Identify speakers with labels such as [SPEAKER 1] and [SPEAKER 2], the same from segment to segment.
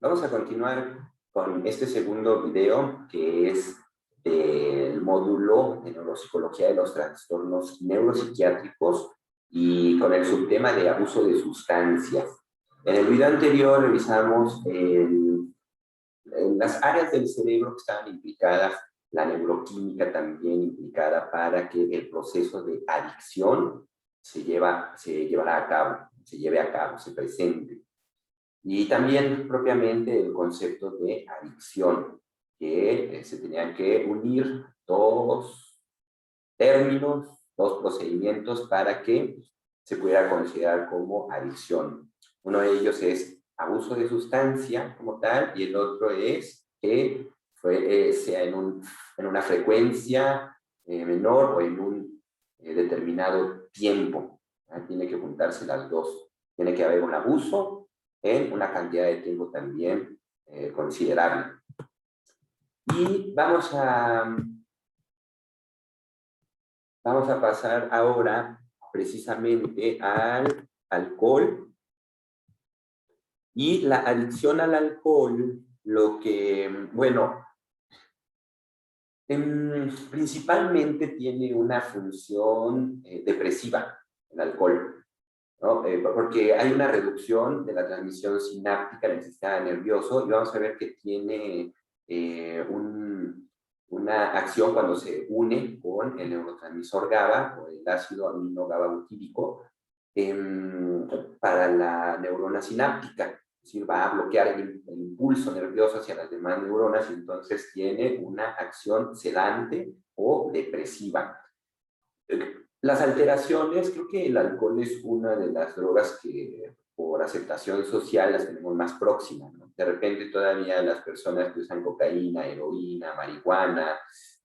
[SPEAKER 1] Vamos a continuar con este segundo video que es del módulo de neuropsicología de los trastornos neuropsiquiátricos y con el subtema de abuso de sustancias. En el video anterior revisamos en las áreas del cerebro que estaban implicadas, la neuroquímica también implicada para que el proceso de adicción se lleve a cabo, se presente. Y también propiamente el concepto de adicción, que se tenían que unir dos términos, dos procedimientos para que se pudiera considerar como adicción. Uno de ellos es abuso de sustancia como tal, y el otro es que sea en una frecuencia menor o en un determinado tiempo. Tiene que juntarse las dos. Tiene que haber un abuso en una cantidad de tiempo también considerable. Y vamos a pasar ahora precisamente al alcohol. Y la adicción al alcohol, lo que, bueno, principalmente tiene una función depresiva, el alcohol, ¿no? Porque hay una reducción de la transmisión sináptica en el sistema nervioso y vamos a ver que tiene una acción cuando se une con el neurotransmisor GABA o el ácido amino GABA-butírico para la neurona sináptica. Es decir, va a bloquear el impulso nervioso hacia las demás neuronas y entonces tiene una acción sedante o depresiva. Las alteraciones, creo que el alcohol es una de las drogas que por aceptación social las tenemos más próximas, ¿no? De repente todavía las personas que usan cocaína, heroína, marihuana,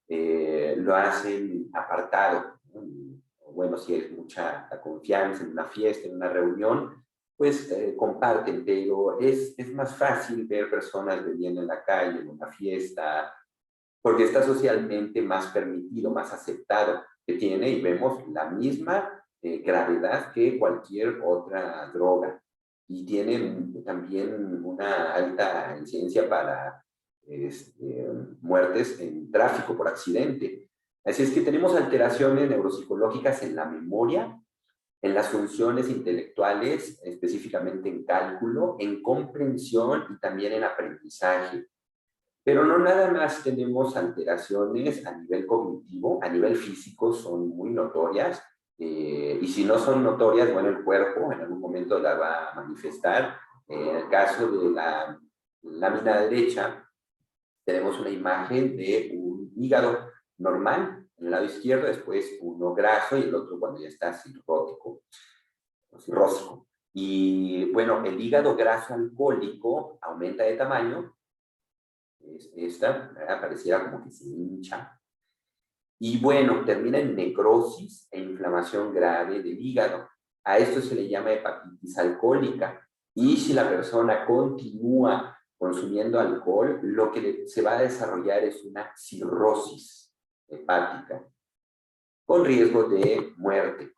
[SPEAKER 1] lo hacen apartado, ¿no? Bueno, si hay mucha confianza en una fiesta, en una reunión, pues comparten, pero es más fácil ver personas bebiendo en la calle, en una fiesta, porque está socialmente más permitido, más aceptado, que tiene, y vemos la misma gravedad que cualquier otra droga. Y tiene también una alta incidencia para muertes en tráfico por accidente. Así es que tenemos alteraciones neuropsicológicas en la memoria, en las funciones intelectuales, específicamente en cálculo, en comprensión y también en aprendizaje. Pero no nada más tenemos alteraciones a nivel cognitivo, a nivel físico son muy notorias, y si no son notorias, bueno, el cuerpo en algún momento la va a manifestar. En el caso de la lámina derecha, tenemos una imagen de un hígado normal en el lado izquierdo, después uno graso y el otro cuando ya está cirrótico, o cirrósico. Y bueno, el hígado graso alcohólico aumenta de tamaño, esta pareciera como que se hincha, y bueno, termina en necrosis e inflamación grave del hígado. A esto se le llama hepatitis alcohólica. Y si la persona continúa consumiendo alcohol, lo que se va a desarrollar es una cirrosis hepática, con riesgo de muerte.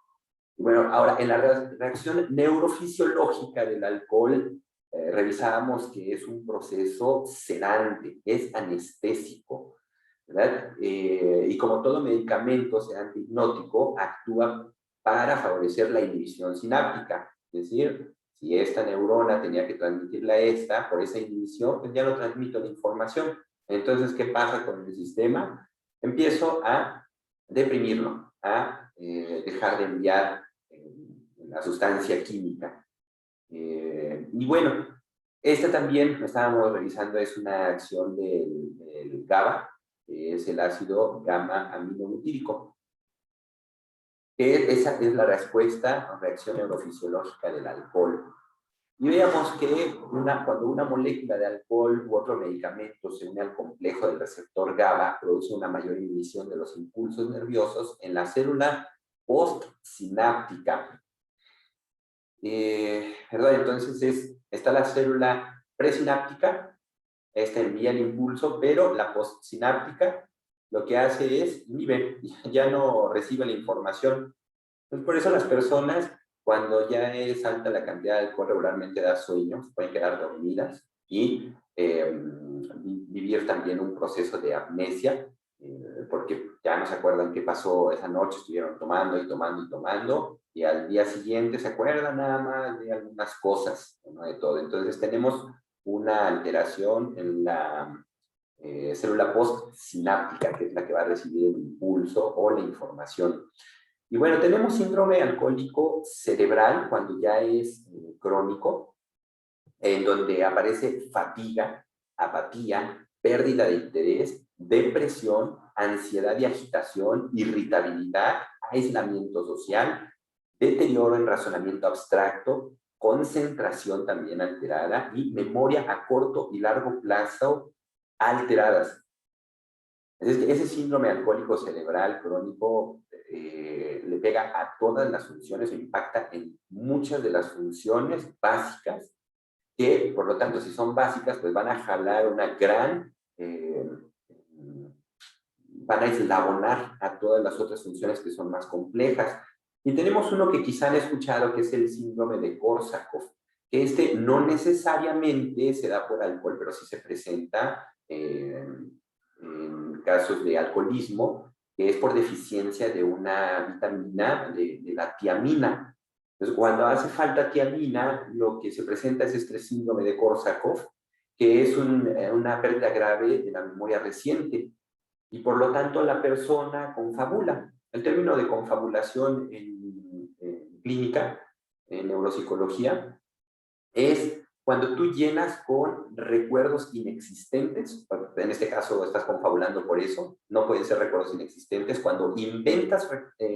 [SPEAKER 1] Y bueno, ahora, en la reacción neurofisiológica del alcohol, revisábamos que es un proceso sedante, es anestésico, ¿verdad? Y como todo medicamento sedante hipnótico, actúa para favorecer la inhibición sináptica. Es decir, si esta neurona tenía que transmitirla a esta, por esa inhibición, pues ya no transmito la información. Entonces, ¿qué pasa con el sistema? Empiezo a deprimirlo, a dejar de enviar la sustancia química. Y bueno, esta también, lo estábamos revisando, es una acción del GABA, que es el ácido gamma aminobutírico. Esa es la respuesta o reacción neurofisiológica del alcohol. Y veamos que cuando una molécula de alcohol u otro medicamento se une al complejo del receptor GABA, produce una mayor inhibición de los impulsos nerviosos en la célula postsináptica. ¿Verdad? Entonces está la célula presináptica, esta envía el impulso, pero la postsináptica lo que hace es inhibe, ya no recibe la información. Entonces, por eso las personas, cuando ya es alta la cantidad de alcohol, regularmente da sueño, se pueden quedar dormidas, y vivir también un proceso de amnesia, porque ya no se acuerdan qué pasó esa noche, estuvieron tomando y tomando y tomando, y al día siguiente se acuerdan nada más de algunas cosas, no de todo. Entonces tenemos una alteración en la célula postsináptica, que es la que va a recibir el impulso o la información. Y bueno, tenemos síndrome alcohólico cerebral cuando ya es crónico, en donde aparece fatiga, apatía, pérdida de interés, depresión, ansiedad y agitación, irritabilidad, aislamiento social, deterioro en razonamiento abstracto, concentración también alterada y memoria a corto y largo plazo alteradas. Es que ese síndrome alcohólico cerebral crónico le pega a todas las funciones, impacta en muchas de las funciones básicas que, por lo tanto, si son básicas, pues van a jalar una gran, van a eslabonar a todas las otras funciones que son más complejas. Y tenemos uno que quizá han escuchado, que es el síndrome de Korsakoff, que este no necesariamente se da por alcohol, pero sí se presenta en casos de alcoholismo, que es por deficiencia de una vitamina, de la tiamina. Entonces, cuando hace falta tiamina, lo que se presenta es este síndrome de Korsakoff, que es una pérdida grave de la memoria reciente, y por lo tanto la persona confabula. El término de confabulación en clínica, en neuropsicología, es cuando tú llenas con recuerdos inexistentes. En este caso estás confabulando por eso, no pueden ser recuerdos inexistentes, cuando inventas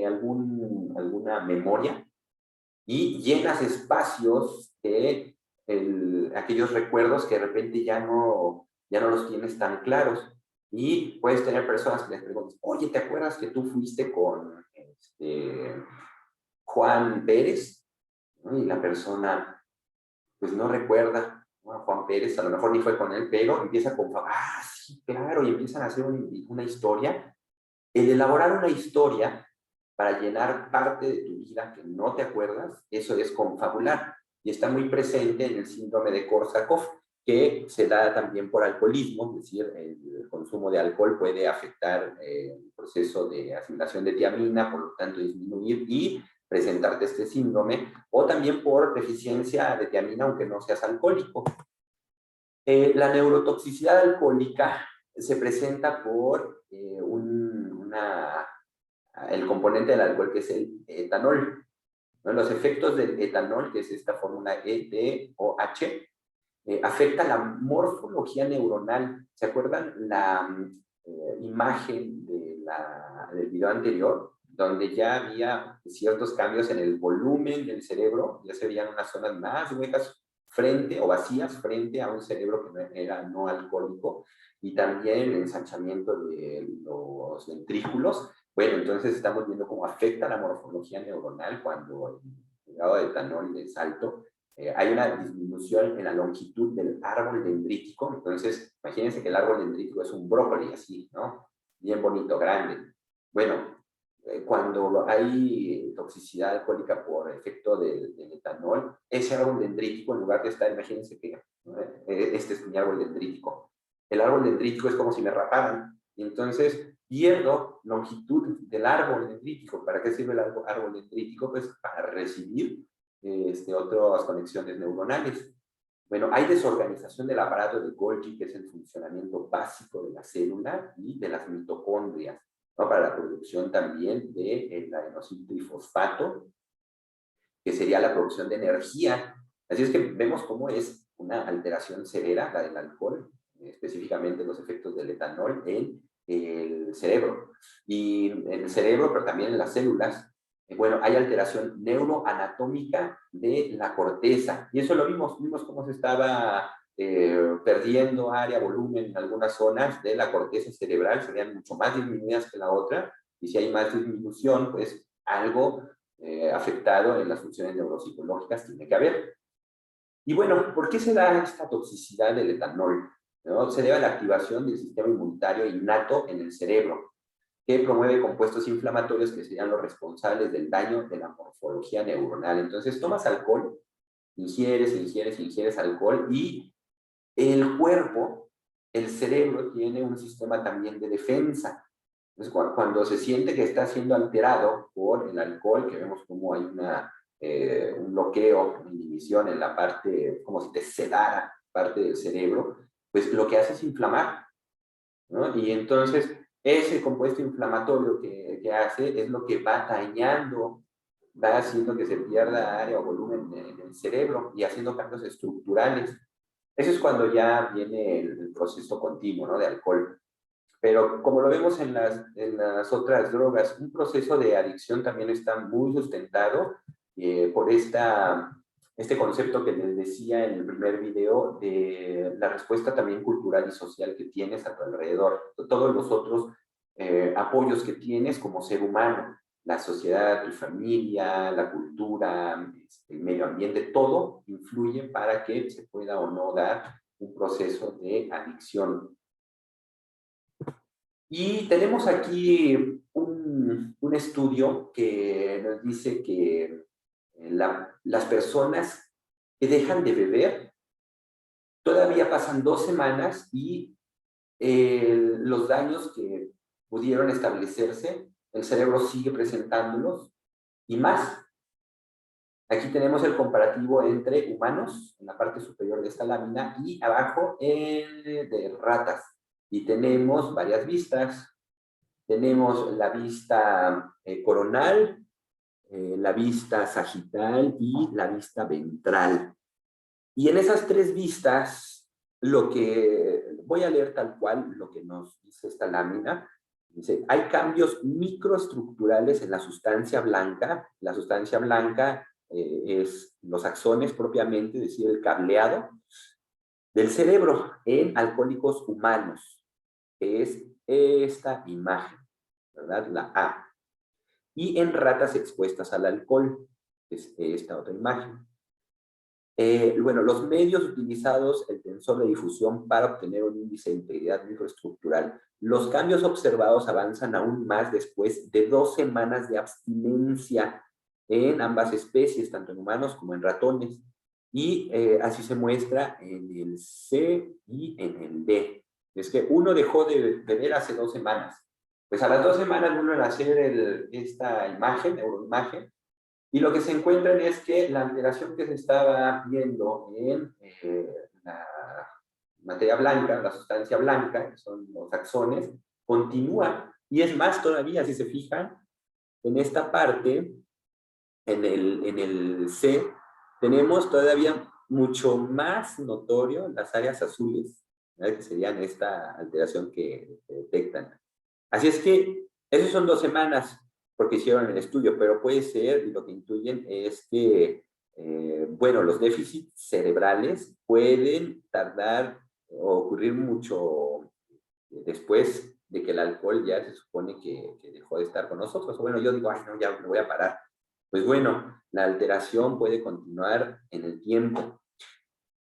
[SPEAKER 1] alguna memoria y llenas espacios de aquellos recuerdos que de repente ya no los tienes tan claros. Y puedes tener personas que les preguntas, oye, ¿te acuerdas que tú fuiste con Juan Pérez? ¿No? Y la persona pues no recuerda, ¿no?, a Juan Pérez, a lo mejor ni fue con él, pero empieza con, sí, claro, y empiezan a hacer una historia. El elaborar una historia para llenar parte de tu vida que no te acuerdas, eso es confabular. Y está muy presente en el síndrome de Korsakoff, que se da también por alcoholismo, es decir, el consumo de alcohol puede afectar el proceso de asimilación de tiamina, por lo tanto disminuir y presentarte este síndrome, o también por deficiencia de tiamina, aunque no seas alcohólico. La neurotoxicidad alcohólica se presenta por el componente del alcohol, que es el etanol. ¿No? Los efectos del etanol, que es esta fórmula ETOH, afecta la morfología neuronal. ¿Se acuerdan la imagen del video anterior? Donde ya había ciertos cambios en el volumen del cerebro, ya se veían unas zonas más huecas frente o vacías frente a un cerebro que era no alcohólico, y también el ensanchamiento de los ventrículos. Bueno, entonces estamos viendo cómo afecta la morfología neuronal cuando el grado de etanol es alto. Hay una disminución en la longitud del árbol dendrítico. Entonces, imagínense que el árbol dendrítico es un brócoli así, ¿no? Bien bonito, grande. Bueno, cuando hay toxicidad alcohólica por efecto del etanol, ese árbol dendrítico, en lugar de estar, imagínense que este es mi árbol dendrítico. El árbol dendrítico es como si me raparan. Y entonces pierdo longitud del árbol dendrítico. ¿Para qué sirve el árbol dendrítico? Pues para recibir otras conexiones neuronales. Bueno, hay desorganización del aparato de Golgi, que es el funcionamiento básico de la célula y de las mitocondrias, ¿no?, para la producción también del adenosíntrifosfato, que sería la producción de energía. Así es que vemos cómo es una alteración severa, la del alcohol, específicamente los efectos del etanol en el cerebro. Y en el cerebro, pero también en las células, bueno, hay alteración neuroanatómica de la corteza. Y eso lo vimos cómo se estaba perdiendo área, volumen en algunas zonas de la corteza cerebral, serían mucho más disminuidas que la otra, y si hay más disminución, pues algo afectado en las funciones neuropsicológicas tiene que haber. Y bueno, ¿por qué se da esta toxicidad del etanol? ¿No? Se debe a la activación del sistema inmunitario innato en el cerebro, que promueve compuestos inflamatorios que serían los responsables del daño de la morfología neuronal. Entonces, tomas alcohol, ingieres alcohol, y El cuerpo, el cerebro, tiene un sistema también de defensa. Entonces, cuando se siente que está siendo alterado por el alcohol, que vemos como hay un bloqueo, una inhibición en la parte, como si te sedara parte del cerebro, pues lo que hace es inflamar, ¿no? Y entonces ese compuesto inflamatorio que hace es lo que va dañando, va haciendo que se pierda área o volumen en el cerebro y haciendo cambios estructurales. Eso es cuando ya viene el proceso continuo, ¿no? De alcohol. Pero como lo vemos en las otras drogas, un proceso de adicción también está muy sustentado por este concepto que les decía en el primer video de la respuesta también cultural y social que tienes a tu alrededor. Todos los otros apoyos que tienes como ser humano, la sociedad, tu familia, la cultura, el medio ambiente, todo influye para que se pueda o no dar un proceso de adicción. Y tenemos aquí un estudio que nos dice que las personas que dejan de beber todavía pasan 2 semanas y los daños que pudieron establecerse, el cerebro sigue presentándolos y más. Aquí tenemos el comparativo entre humanos, en la parte superior de esta lámina, y abajo de ratas. Y tenemos varias vistas. Tenemos la vista coronal, la vista sagital y la vista ventral. Y en esas tres vistas, lo que voy a leer tal cual, lo que nos dice esta lámina, dice, hay cambios microestructurales en la sustancia blanca. La sustancia blanca es los axones propiamente, es decir, el cableado del cerebro en alcohólicos humanos, que es esta imagen, ¿verdad? La A. Y en ratas expuestas al alcohol, es esta otra imagen. Bueno, los medios utilizados, el tensor de difusión para obtener un índice de integridad microestructural. Los cambios observados avanzan aún más después de 2 semanas de abstinencia en ambas especies, tanto en humanos como en ratones. Y así se muestra en el C y en el D. Es que uno dejó de beber hace 2 semanas. Pues a las 2 semanas vuelven a hacer esta imagen, neuroimagen, y lo que se encuentran es que la alteración que se estaba viendo en la materia blanca, la sustancia blanca, que son los axones, continúa. Y es más todavía, si se fijan, en esta parte, en el C, tenemos todavía mucho más notorio las áreas azules, ¿verdad? Que serían esta alteración que detectan. Así es que esas son 2 semanas porque hicieron el estudio, pero puede ser, y lo que intuyen es que, bueno, los déficits cerebrales pueden tardar o ocurrir mucho después de que el alcohol ya se supone que dejó de estar con nosotros. O bueno, yo digo, ay, no, ya me voy a parar. Pues bueno, la alteración puede continuar en el tiempo.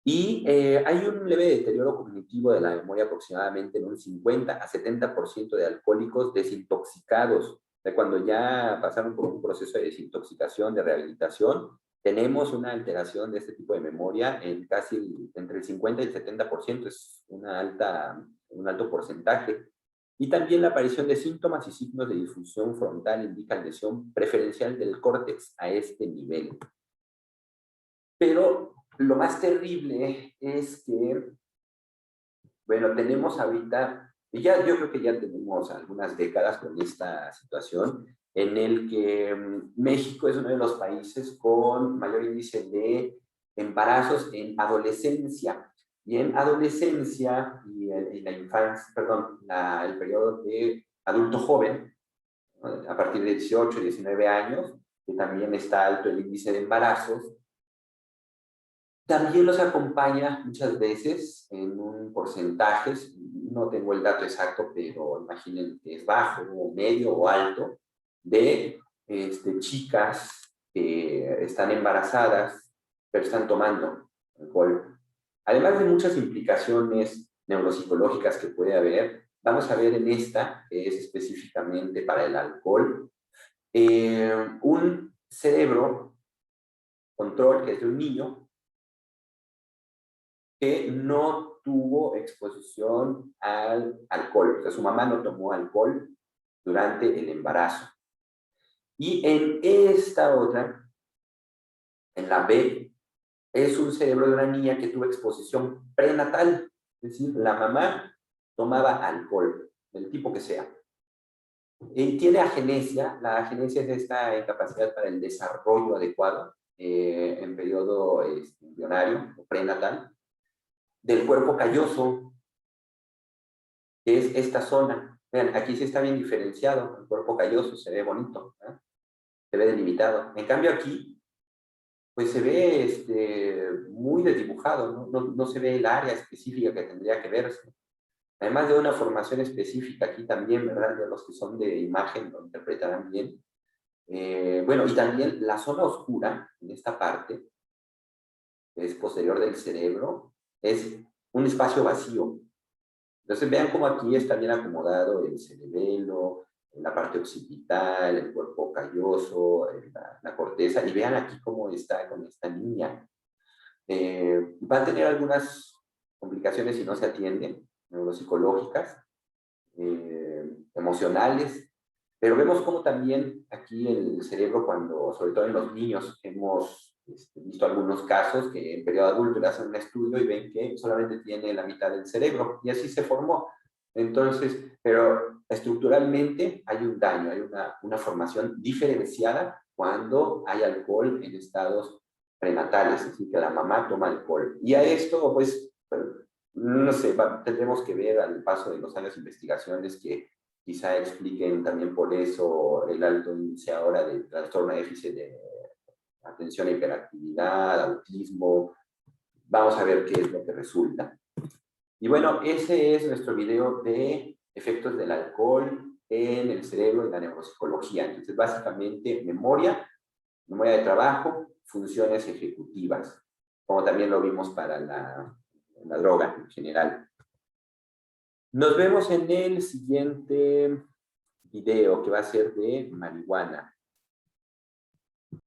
[SPEAKER 1] Y hay un leve deterioro cognitivo de la memoria aproximadamente en un 50 a 70% de alcohólicos desintoxicados. De cuando ya pasaron por un proceso de desintoxicación, de rehabilitación, tenemos una alteración de este tipo de memoria en casi entre el 50 y el 70%, es un alto porcentaje. Y también la aparición de síntomas y signos de disfunción frontal indican lesión preferencial del córtex a este nivel. Pero lo más terrible es que, bueno, tenemos ahorita, y ya yo creo que ya tenemos algunas décadas con esta situación, en el que México es uno de los países con mayor índice de embarazos en adolescencia. Y en adolescencia y la infancia, perdón, el periodo de adulto joven, ¿no? A partir de 18, 19 años, que también está alto el índice de embarazos, también los acompaña muchas veces en un porcentaje, no tengo el dato exacto, pero imaginen que es bajo, o medio o alto, de chicas que están embarazadas, pero están tomando alcohol. Además de muchas implicaciones neuropsicológicas que puede haber, vamos a ver en esta, que es específicamente para el alcohol, un cerebro control que es de un niño que no tuvo exposición al alcohol. O sea, su mamá no tomó alcohol durante el embarazo. Y en esta otra, en la B, es un cerebro de una niña que tuvo exposición prenatal. Es decir, la mamá tomaba alcohol, del tipo que sea. Y tiene agenesia. La agenesia es esta incapacidad para el desarrollo adecuado en periodo embrionario o prenatal del cuerpo calloso, que es esta zona. Vean, aquí sí está bien diferenciado, el cuerpo calloso se ve bonito, ¿eh? Se ve delimitado. En cambio aquí, pues se ve muy desdibujado, ¿no? No se ve el área específica que tendría que verse. Además de una formación específica aquí también, ¿verdad? De los que son de imagen lo interpretarán bien. Bueno, y también la zona oscura, en esta parte, que es posterior del cerebro, es un espacio vacío. Entonces vean cómo aquí está bien acomodado el cerebelo, la parte occipital, el cuerpo calloso, la corteza, y vean aquí cómo está con esta niña. Va a tener algunas complicaciones si no se atienden, neuropsicológicas, emocionales, pero vemos cómo también aquí el cerebro, cuando, sobre todo en los niños, hemos visto algunos casos que en periodo adulto le hacen un estudio y ven que solamente tiene la mitad del cerebro, y así se formó. Entonces, pero estructuralmente hay un daño, hay una formación diferenciada cuando hay alcohol en estados prenatales, es decir, que la mamá toma alcohol. Y a esto, pues, no sé, tendremos que ver al paso de los años investigaciones que quizá expliquen también por eso el alto índice ahora de trastorno de déficit de atención e hiperactividad, autismo. Vamos a ver qué es lo que resulta. Y bueno, ese es nuestro video de efectos del alcohol en el cerebro y la neuropsicología. Entonces, básicamente, memoria de trabajo, funciones ejecutivas, como también lo vimos para la droga en general. Nos vemos en el siguiente video, que va a ser de marihuana.